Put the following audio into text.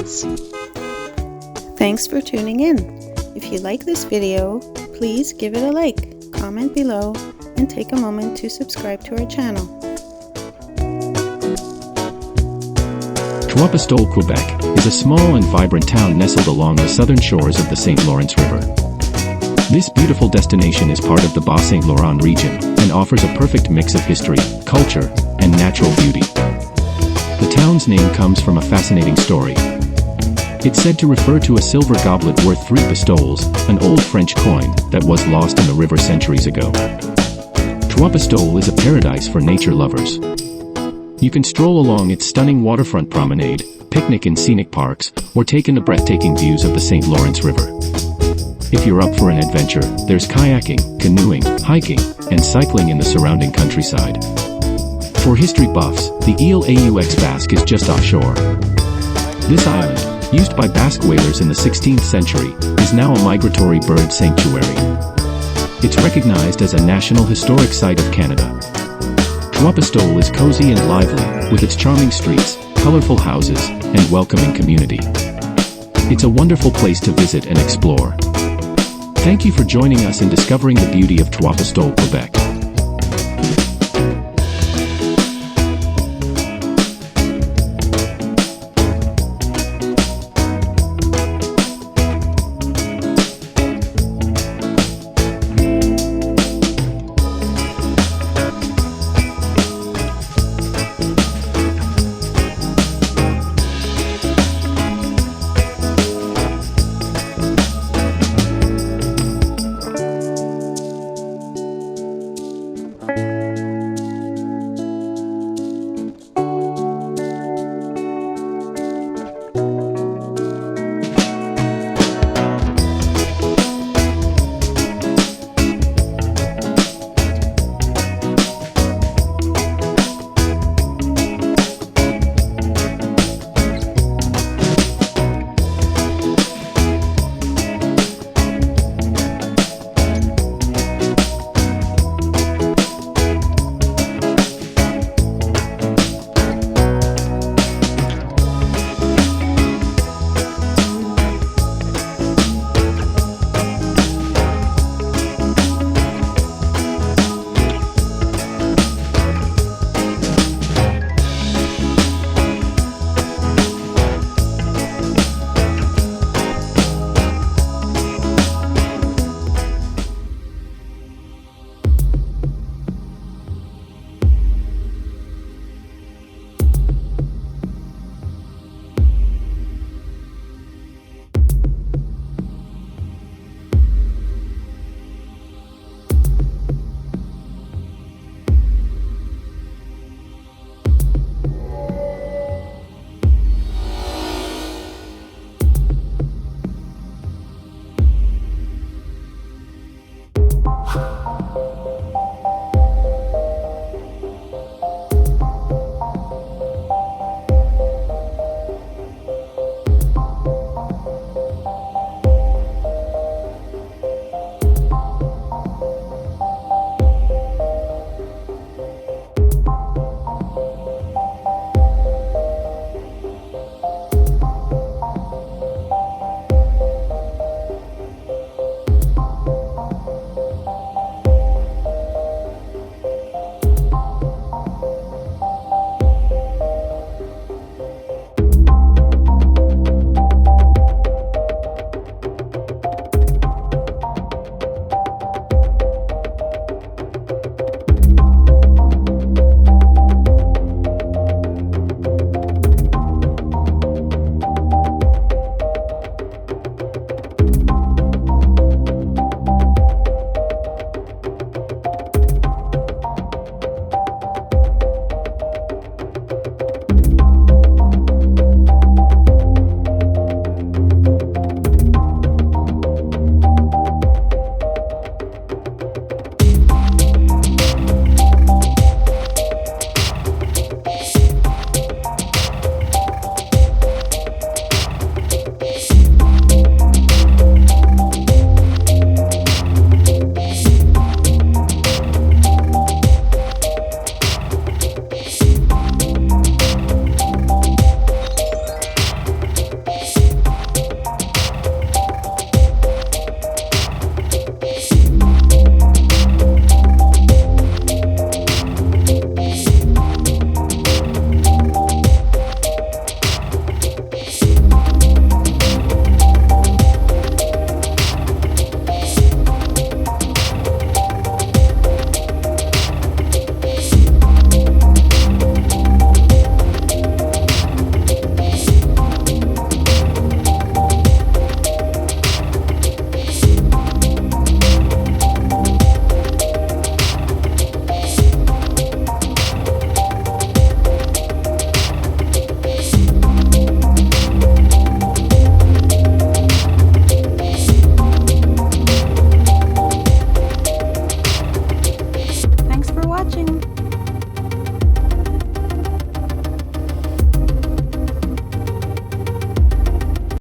experience. Thanks for tuning in. If you like this video, please give it a like, comment below, and take a moment to subscribe to our channel. Trois Pistoles, Quebec, is a small and vibrant town nestled along the southern shores of the St. Lawrence River. This beautiful destination is part of the Bas-Saint Laurent region and offers a perfect mix of history, culture, and natural beauty. The town's name comes from a fascinating story. It's said to refer to a silver goblet worth 3 pistoles, an old French coin that was lost in the river centuries ago. Trois Pistoles is a paradise for nature lovers. You can stroll along its stunning waterfront promenade, picnic in scenic parks, or take in the breathtaking views of the St. Lawrence River. If you're up for an adventure, there's kayaking, canoeing, hiking, and cycling in the surrounding countryside. For history buffs, the Île aux Basques is just offshore. This island, used by Basque whalers in the 16th century, is now a migratory bird sanctuary. It's recognized as a National Historic Site of Canada. Trois Pistoles is cozy and lively, with its charming streets, colorful houses, and welcoming community. It's a wonderful place to visit and explore. Thank you for joining us in discovering the beauty of Trois Pistoles, Quebec.